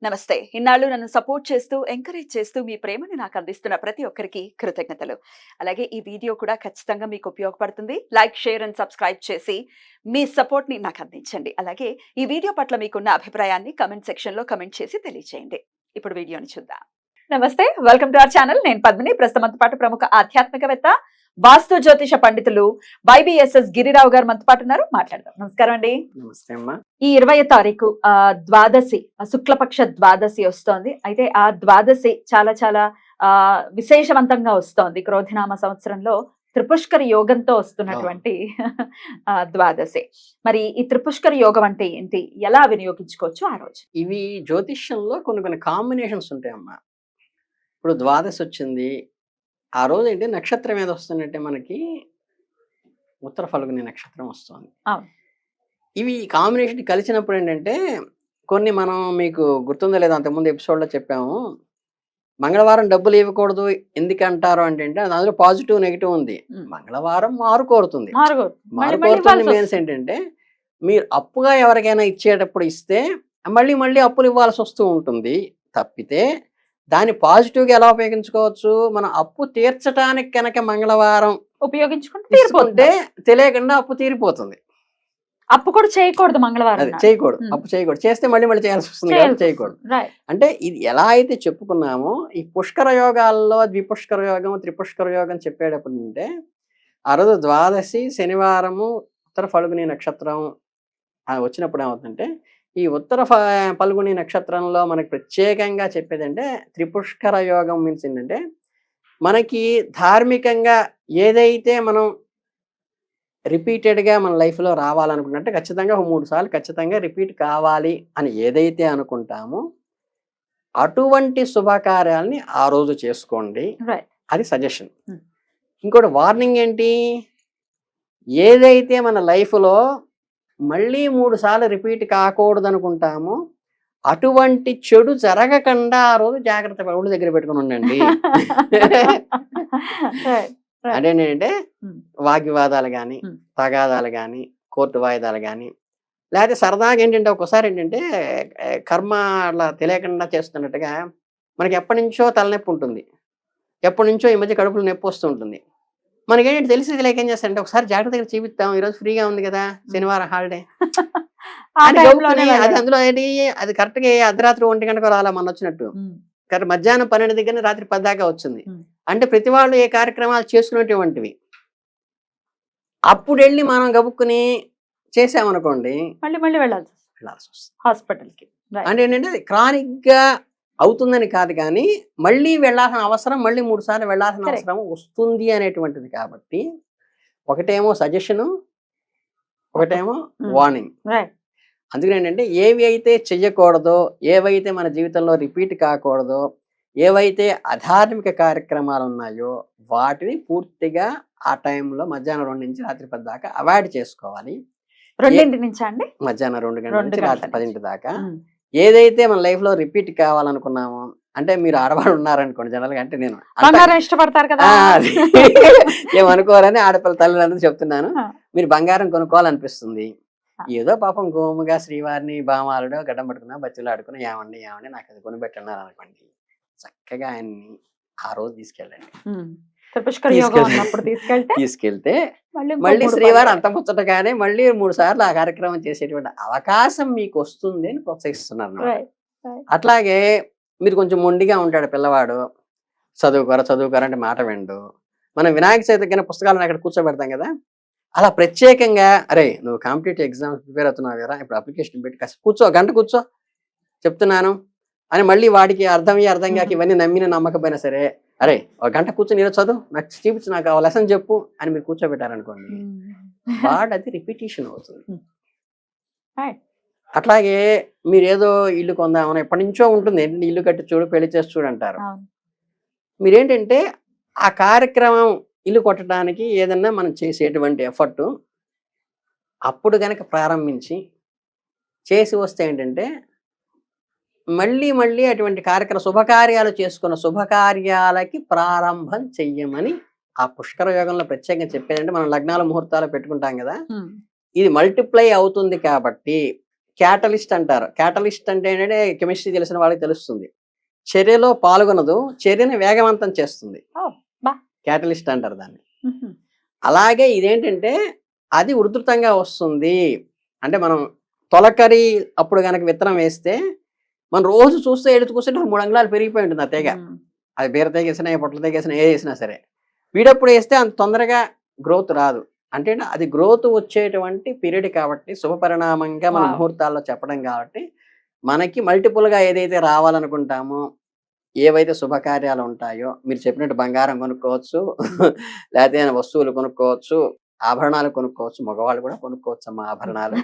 నమస్తే. ఇన్నాళ్ళు నన్ను సపోర్ట్ చేస్తూ, ఎంకరేజ్ చేస్తూ మీ ప్రేమని నాకు అందిస్తున్న ప్రతి ఒక్కరికి కృతజ్ఞతలు. అలాగే ఈ వీడియో కూడా ఖచ్చితంగా మీకు ఉపయోగపడుతుంది. లైక్, షేర్ అండ్ సబ్స్క్రైబ్ చేసి మీ సపోర్ట్‌ని నాకు అందించండి. అలాగే ఈ వీడియో పట్ల మీకున్న అభిప్రాయాన్ని కామెంట్ సెక్షన్‌లో కామెంట్ చేసి తెలియజేయండి. ఇప్పుడు వీడియోని చూద్దాం. నమస్తే. Welcome to our channel. నేను పద్మిని. ప్రస్తుతం మనతో పాటు ప్రముఖ ఆధ్యాత్మికవేత్త, వాస్తు జ్యోతిష పండితులు వైబీఎస్ఎస్ గిరిరావు గారు మనతో పాటు ఉన్నారు. మాట్లాడదాం. నమస్కారం అండి. నమస్తే అమ్మా. ఈ 20వ తారీఖు ద్వాదశి, శుక్లపక్ష ద్వాదశి వస్తోంది. అయితే ఆ ద్వాదశి చాలా చాలా విశేషవంతంగా వస్తోంది. క్రోధినామ సంవత్సరంలో త్రిపుష్కర యోగంతో వస్తున్నటువంటి ద్వాదశి. మరి ఈ త్రిపుష్కర యోగం అంటే ఏంటి, ఎలా వినియోగించుకోవచ్చు ఆ రోజు? ఇవి జ్యోతిష్యంలో కొన్ని కాంబినేషన్స్ ఉంటాయమ్మా. ఇప్పుడు ద్వాదశి వచ్చింది, ఆ రోజు ఏంటి నక్షత్రం ఏది వస్తుందంటే మనకి ఉత్తర ఫల్గుని నక్షత్రం వస్తుంది. ఇవి కాంబినేషన్ కలిసినప్పుడు ఏంటంటే కొన్ని మనం మీకు గుర్తుందో లేదో అంతకుముందు ఎపిసోడ్లో చెప్పాము. మంగళవారం డబ్బులు ఇవ్వకూడదు ఎందుకంటారు అంటే అందులో పాజిటివ్ నెగిటివ్ ఉంది. మంగళవారం మారుకోరుతుంది. మారుకోరుతుంది మీన్స్ ఏంటంటే మీరు అప్పుగా ఎవరికైనా ఇచ్చేటప్పుడు ఇస్తే మళ్ళీ మళ్ళీ అప్పులు ఇవ్వాల్సి వస్తూ ఉంటుంది. తప్పితే దాన్ని పాజిటివ్గా ఎలా ఉపయోగించుకోవచ్చు, మనం అప్పు తీర్చడానికి కనుక మంగళవారం ఉపయోగించుకుంటే తెలియకుండా అప్పు తీరిపోతుంది. అప్పు కూడా చేయకూడదు మంగళవారం. చేయకూడదు, అప్పు చేయకూడదు. చేస్తే మళ్ళీ మళ్ళీ చేయాల్సి వస్తుంది కాబట్టి చేయకూడదు. అంటే ఇది ఎలా అయితే చెప్పుకున్నామో ఈ పుష్కర యోగాల్లో ద్విపుష్కర యోగం, త్రిపుష్కర యోగం చెప్పేటప్పుడు అంటే ఆ రోజు ద్వాదశి శనివారము ఉత్తర ఫల్గుని నక్షత్రం వచ్చినప్పుడు ఏమవుతుందంటే ఈ ఉత్తర ఫల్గుని నక్షత్రంలో మనకి ప్రత్యేకంగా చెప్పేదంటే త్రిపుష్కర యోగం మీన్స్ ఏంటంటే మనకి ధార్మికంగా ఏదైతే మనం రిపీటెడ్గా మన లైఫ్లో రావాలనుకున్నట్టే ఖచ్చితంగా 3 సార్లు ఖచ్చితంగా రిపీట్ కావాలి అని ఏదైతే అనుకుంటామో అటువంటి శుభకార్యాలని ఆ రోజు చేసుకోండి. అది సజెషన్. ఇంకోటి వార్నింగ్ ఏంటి, ఏదైతే మన లైఫ్లో మళ్ళీ 3 సార్లు రిపీట్ కాకూడదు అనుకుంటామో అటువంటి చెడు జరగకుండా ఆ రోజు జాగ్రత్త ఒళ్ళు దగ్గర పెట్టుకుని ఉండండి. అంటే ఏంటంటే వాగ్వివాదాలు కానీ, తగాదాలు కానీ, కోర్టు వాయిదాలు కానీ, లేకపోతే సరదాగా ఏంటంటే ఒక్కోసారి ఏంటంటే కర్మ అట్లా తెలియకుండా చేస్తున్నట్టుగా మనకి ఎప్పటి నుంచో తలనొప్పి ఉంటుంది, ఎప్పటి నుంచో ఈ మధ్య కడుపులో నొప్పి వస్తూ ఉంటుంది. మనకేంటంటే తెలిసి తెలియక ఏం చేస్తారంటే ఒకసారి జాగ్రత్తగా చూపిస్తాం, ఈరోజు ఫ్రీగా ఉంది కదా, శనివారం హాలిడే అది అందులో ఏంటి అది కరెక్ట్గా అర్ధరాత్రి 1 గంటకు రాలా మన వచ్చినట్టు. కరెక్ట్ మధ్యాహ్నం 12 దగ్గర రాత్రి 10 దాకా వచ్చింది. అంటే ప్రతి వాళ్ళు ఏ కార్యక్రమాలు చేసుకునేటువంటివి అప్పుడు వెళ్ళి మనం గబుక్కుని చేసామనుకోండి మళ్ళీ వెళ్ళాల్సి వస్తుంది హాస్పిటల్కి. అంటే ఏంటంటే క్రానిక్ గా అవుతుందని కాదు కానీ మళ్ళీ వెళ్ళాల్సిన అవసరం, మళ్ళీ 3 సార్లు వెళ్ళాల్సిన అవసరం వస్తుంది అనేటువంటిది. కాబట్టి ఒకటేమో సజెషను, ఒకటేమో వార్నింగ్. అందుకని ఏంటంటే ఏవి అయితే చెయ్యకూడదో, ఏవైతే మన జీవితంలో రిపీట్ కాకూడదో, ఏవైతే అధార్మిక కార్యక్రమాలు ఉన్నాయో వాటిని పూర్తిగా ఆ టైంలో మధ్యాహ్నం 2 నుంచి రాత్రి 10 దాకా అవాయిడ్ చేసుకోవాలి. 2 నుంచి అండి మధ్యాహ్నం 2 గంటల నుంచి రాత్రి 10 దాకా. ఏదైతే మన లైఫ్ లో రిపీట్ కావాలనుకున్నామో, అంటే మీరు ఆడవాళ్ళు ఉన్నారనుకోండి జనరల్ గా, అంటే నేను ఇష్టపడతారు కదా ఏమనుకోవాలని ఆడపిల్ల తల్లిదండ్రులు చెప్తున్నాను. మీరు బంగారం కొనుక్కోవాలనిపిస్తుంది, ఏదో పాపం గోముగా శ్రీవారిని బామాలుడో గడ్డం పట్టుకున్నా బచ్చులు ఆడుకుని ఏమండి నాకు అది కొనిపెట్టున్నారు అనుకోండి, చక్కగా ఆయన్ని ఆ రోజు తీసుకెళ్ళండి. తీసుకెళ్తే మళ్ళీ శ్రీవారు అంత ముచ్చటగానే మళ్ళీ 3 సార్లు ఆ కార్యక్రమం చేసేటువంటి అవకాశం మీకు వస్తుంది అని ప్రోత్సహిస్తున్నారు. అట్లాగే మీరు కొంచెం మొండిగా ఉంటాడు పిల్లవాడు, చదువుకోరంటే మాట విండు. మనం వినాయక చవితి కింద పుస్తకాలను అక్కడ కూర్చోబెడతాం కదా, అలా ప్రత్యేకంగా అరే నువ్వు కాంపిటేటివ్ ఎగ్జామ్స్ ప్రిపేర్ అవుతున్నావు కదా, ఇప్పుడు అప్లికేషన్ పెట్టి కాస్త కూర్చో, గంట కూర్చో చెప్తున్నాను అని మళ్ళీ వాడికి అర్థం కాక ఇవన్నీ నమ్మిన నమ్మకపోయినా సరే, అరే 1 గంట కూర్చొని ఈరోజు చదువు, నాకు చూపించు, నాకు ఆ లెసన్ చెప్పు అని మీరు కూర్చోబెట్టారనుకోండి, వాడు అది రిపిటేషన్ అవుతుంది. అట్లాగే మీరు ఏదో ఇల్లు కొందామని ఎప్పటి నుంచో ఉంటుంది, ఏంటంటే ఇల్లు కట్టి చూడు, పెళ్లి చేసి చూడు అంటారు. మీరేంటంటే ఆ కార్యక్రమం ఇల్లు కొట్టడానికి ఏదన్నా మనం చేసేటువంటి ఎఫర్ట్ అప్పుడు కనుక ప్రారంభించి చేసి వస్తే ఏంటంటే మళ్ళీ అటువంటి శుభకార్యాలు చేసుకున్న శుభకార్యాలకి ప్రారంభం చెయ్యమని ఆ పుష్కర యోగంలో ప్రత్యేకంగా చెప్పేదంటే మనం లగ్నాల ముహూర్తాలు పెట్టుకుంటాం కదా, ఇది మల్టిప్లై అవుతుంది కాబట్టి క్యాటలిస్ట్ అంటారు. క్యాటలిస్ట్ అంటే ఏంటంటే కెమిస్ట్రీ తెలిసిన వాళ్ళకి తెలుస్తుంది. చర్యలో పాల్గొనదు, చర్యని వేగవంతం చేస్తుంది. ఓ, బా. క్యాటలిస్ట్ అంటారు దాన్ని. మ్హూ. అలాగే ఇదేంటంటే అది ఉధృతంగా వస్తుంది. అంటే మనం తొలకరి అప్పుడు గనక విత్తనం వేస్తే మనం రోజు చూస్తే ఎడుతు కూర్చుంటే 3 అంగుళాలు పెరిగిపోయి ఉంటుంది ఆ తీగ. మ్. అది బీర తెగేసినా, పొట్ల తెగేసినా, ఏ వేసినా సరే. వీడప్పుడు వేస్తే అంత తొందరగా గ్రోత్ రాదు. అంటే అది గ్రోత్ వచ్చేటువంటి పీరియడ్ కాబట్టి శుభపరిణామంగా మన వావ్. ముహూర్తాల్లో చెప్పడం కాబట్టి మనకి మల్టిపుల్‌గా ఏదైతే రావాలనుకుంటామో, ఏవైతే శుభకార్యాలు ఉంటాయో, మీరు చెప్పినట్టు బంగారం కొనుక్కోవచ్చు, లేతే వస్తువులు కొనుక్కోవచ్చు, ఆభరణాలు కొనుక్కోవచ్చు. మగవాళ్ళు కూడా కొనుక్కోవచ్చమ్మా ఆభరణాలు.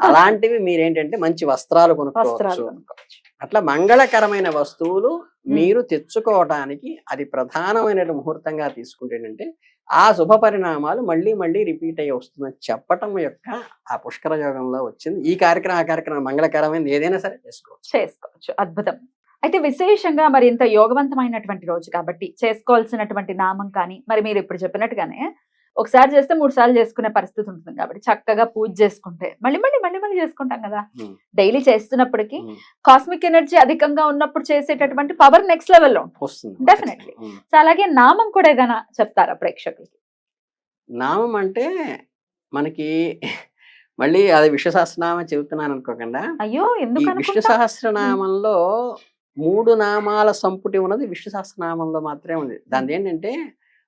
అలాంటివి మీరేంటంటే మంచి వస్త్రాలు వస్త్రాలు కొనుక్కోవచ్చు. కొనుక్కోవచ్చు. అట్లా మంగళకరమైన వస్తువులు మ్. మీరు తెచ్చుకోవటానికి అది ప్రధానమైన ముహూర్తంగా తీసుకుంటేనంటే ఆ శుభ పరిణామాలు మళ్ళీ మళ్ళీ రిపీట్ అయ్యి వస్తుందని చెప్పటం యొక్క ఆ పుష్కర యోగంలో వచ్చింది. ఈ కార్యక్రమం ఆ కార్యక్రమం మంగళకరమైనది ఏదైనా సరే చేసుకోవచ్చు. చేసుకోవచ్చు. అద్భుతం. అయితే విశేషంగా మరి ఇంత యోగవంతమైనటువంటి రోజు కాబట్టి చేసుకోవాల్సినటువంటి నామం కానీ మరి మీరు ఇప్పుడు చెప్పినట్టుగానే ఒకసారి చేస్తే 3 సార్లు చేసుకునే పరిస్థితి ఉంటుంది కాబట్టి చక్కగా పూజ చేసుకుంటే మళ్ళీ మళ్ళీ మళ్ళీ మళ్ళీ చేసుకుంటాం కదా. ఉమ్, డైలీ చేస్తున్నప్పటికీ ఉమ్, కాస్మిక్ ఎనర్జీ అధికంగా ఉన్నప్పుడు చేసేటటువంటి పవర్ నెక్స్ట్ లెవెల్లో ఉంటుంది. వస్తుంది. Definitely. ఉమ్. సో అలాగే నామం కూడా ఏదైనా చెప్తారా ప్రేక్షకులకి? నామం అంటే మనకి మళ్ళీ అది విష్ణు సహస్రనామం చెబుతున్నాను అనుకోకుండా, అయ్యో, ఈ ఎందుకు విష్ణు అనుకుంటా? సహస్రనామంలో 3 నామాల సంపుటి ఉన్నది విష్ణు సహస్రనామంలో మాత్రమే ఉంది. దాని ఏంటంటే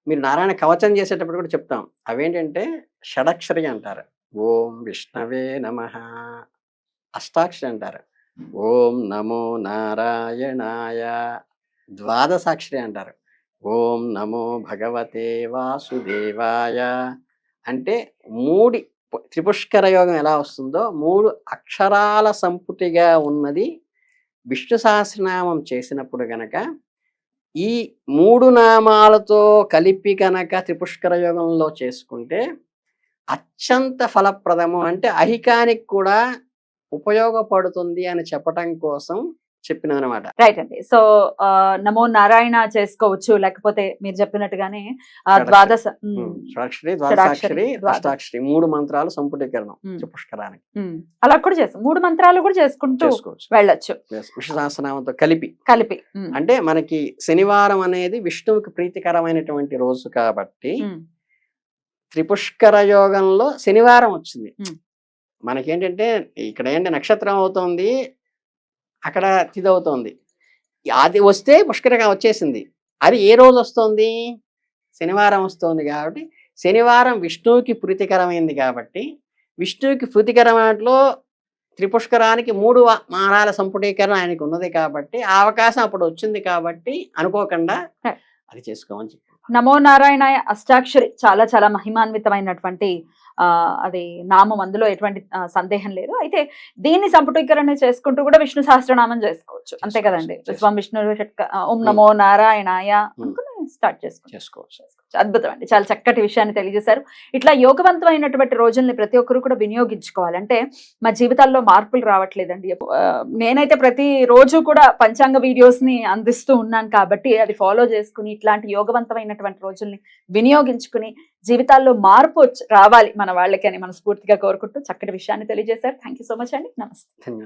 మీరు నారాయణ కవచం చేసేటప్పుడు కూడా చెప్తాం. అవేంటంటే షడక్షరి అంటారు. ఓం విష్ణవే నమః. అష్టాక్షరి అంటారు. ఓం నమో నారాయణాయ. ద్వాదశాక్షరి అంటారు. ఓం నమో భగవతే వాసుదేవాయ. అంటే త్రిపుష్కర యోగం ఎలా వస్తుందో 3 అక్షరాల సంపుటిగా ఉన్నది విష్ణు సహస్రనామం చేసినప్పుడు గనక ఈ 3 నామాలతో కలిపి కనుక త్రిపుష్కర యోగంలో చేసుకుంటే అత్యంత ఫలప్రదము. అంటే అహికానికి కూడా ఉపయోగపడుతుంది అని చెప్పటం కోసం చెప్పినదనమాట. రైట్ అండి. సో నమో నారాయణ చేసుకోవచ్చు, లేకపోతే మీరు చెప్పినట్టుగానే షడక్షరి. ద్వాదశ షడాక్షరి, షడాక్షరి, ద్వాదశాక్షరి, ద్వాదశ. అష్టాక్షరి 3 మంత్రాలు సంపుటీకరణం ఉమ్. త్రిపుష్కరానికి అలా కూడా చేస్తాం. 3 మంత్రాలు కూడా చేసుకుంటూ చేసుకోవచ్చు. వెళ్ళొచ్చు విష్ణు సహస్రనామంతో కలిపి. కలిపి. అంటే మనకి శనివారం అనేది విష్ణువుకి ప్రీతికరమైనటువంటి రోజు కాబట్టి త్రిపుష్కర యోగంలో శనివారం వచ్చింది. ఉమ్. మనకేంటంటే ఇక్కడ ఏంటి నక్షత్రం అవుతోంది, అక్కడ తిథి అవుతోంది. అది వస్తే పుష్కరంగా వచ్చేసింది. అది ఏ రోజు వస్తుంది? శనివారం వస్తుంది. కాబట్టి శనివారం విష్ణువుకి ప్రీతికరమైంది కాబట్టి విష్ణువుకి ప్రీతికరమైనట్లో త్రిపుష్కరానికి 3 మారాల సంపుటీకరణ ఆయనకు ఉన్నది కాబట్టి ఆ అవకాశం అప్పుడు వచ్చింది కాబట్టి అనుకోకుండా అది చేసుకోమని చెప్పి. నమో నారాయణాయ అష్టాక్షరి చాలా చాలా మహిమాన్వితమైనటువంటి అది నామం, అందులో ఎటువంటి సందేహం లేదు. అయితే దీన్ని సంపుటీకరణ చేసుకుంటూ కూడా విష్ణు సహస్రనామం చేసుకోవచ్చు, అంతే కదండి. విశ్వం విష్ణు ఓం నమో నారాయణాయ అనుకుని స్టార్ట్ చేసుకోవచ్చు. అద్భుతం అండి, చాలా చక్కటి విషయాన్ని తెలియజేశారు. ఇట్లా యోగవంతమైనటువంటి రోజుల్ని ప్రతి ఒక్కరు కూడా వినియోగించుకోవాలి. అంటే మా జీవితాల్లో మార్పులు రావట్లేదండి. నేనైతే ప్రతి రోజు కూడా పంచాంగ వీడియోస్ ని అందిస్తూ ఉన్నాను కాబట్టి అది ఫాలో చేసుకుని ఇట్లాంటి యోగవంతమైనటువంటి రోజుల్ని వినియోగించుకుని జీవితాల్లో మార్పు రావాలి మన వాళ్ళకి అని మనస్ఫూర్తిగా కోరుకుంటూ చక్కటి విషయాన్ని తెలియజేశారు. థ్యాంక్ యూ సో మచ్ అండి. నమస్తే. ధన్యవాదాలు.